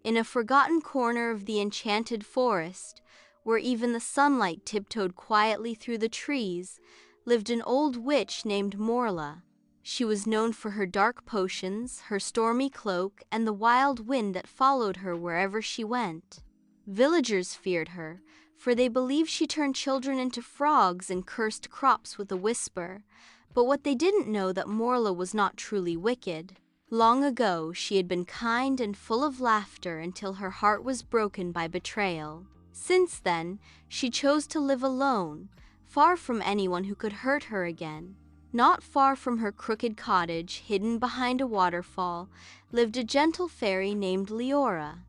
In a forgotten corner of the enchanted forest, where even the sunlight tiptoed quietly through the trees, lived an old witch named Morla. She was known for her dark potions, her stormy cloak, and the wild wind that followed her wherever she went. Villagers feared her, for they believed she turned children into frogs and cursed crops with a whisper. But what they didn't know that Morla was not truly wicked. Long ago, she had been kind and full of laughter until her heart was broken by betrayal. Since then, she chose to live alone, far from anyone who could hurt her again. Not far from her crooked cottage, hidden behind a waterfall, lived a gentle fairy named Leora.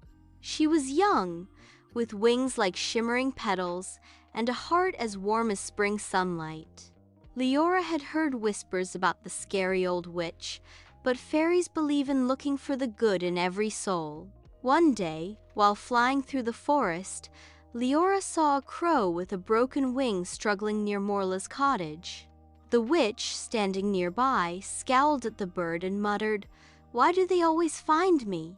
She was young, with wings like shimmering petals and a heart as warm as spring sunlight. Leora had heard whispers about the scary old witch, but fairies believe in looking for the good in every soul. One day, while flying through the forest, Leora saw a crow with a broken wing struggling near Morla's cottage. The witch, standing nearby, scowled at the bird and muttered, "Why do they always find me?"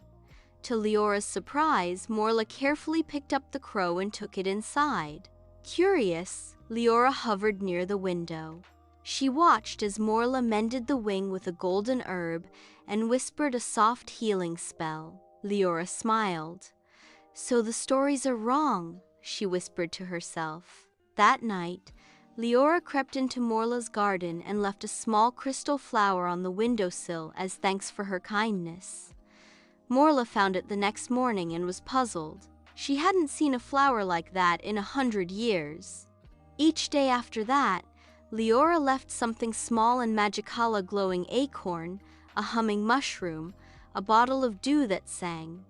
To Leora's surprise, Morla carefully picked up the crow and took it inside. Curious, Leora hovered near the window. She watched as Morla mended the wing with a golden herb and whispered a soft healing spell. Leora smiled. "So the stories are wrong," she whispered to herself. That night, Leora crept into Morla's garden and left a small crystal flower on the windowsill as thanks for her kindness. Morla found it the next morning and was puzzled. She hadn't seen a flower like that in 100 years. Each day after that, Leora left something small and magical: a glowing acorn, a humming mushroom, a bottle of dew that sang.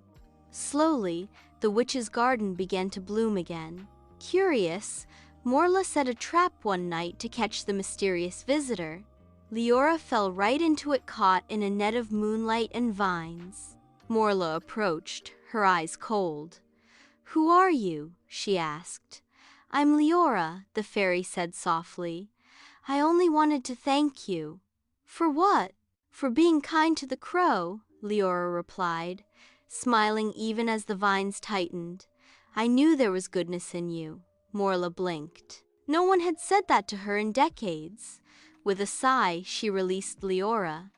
Slowly, the witch's garden began to bloom again. Curious, Morla set a trap one night to catch the mysterious visitor. Leora fell right into it, caught in a net of moonlight and vines. Morla approached, her eyes cold. "Who are you?" she asked. "I'm Leora," the fairy said softly. "I only wanted to thank you." "For what?" "For being kind to the crow," Leora replied, smiling even as the vines tightened. "I knew there was goodness in you." Morla blinked. No one had said that to her in decades. With a sigh, she released Leora.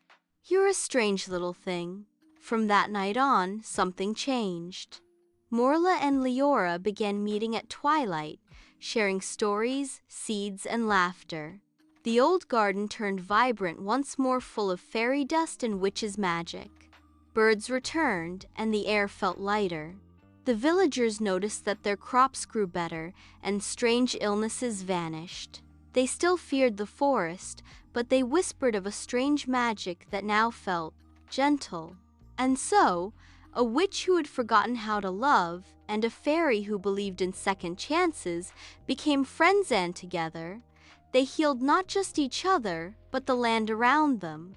"You're a strange little thing." From that night on, something changed. Morla and Leora began meeting at twilight, sharing stories, seeds, and laughter. The old garden turned vibrant once more, full of fairy dust and witches' magic. Birds returned, and the air felt lighter. The villagers noticed that their crops grew better, and strange illnesses vanished. They still feared the forest, but they whispered of a strange magic that now felt gentle. And so, a witch who had forgotten how to love, and a fairy who believed in second chances, became friends, and together, they healed not just each other, but the land around them.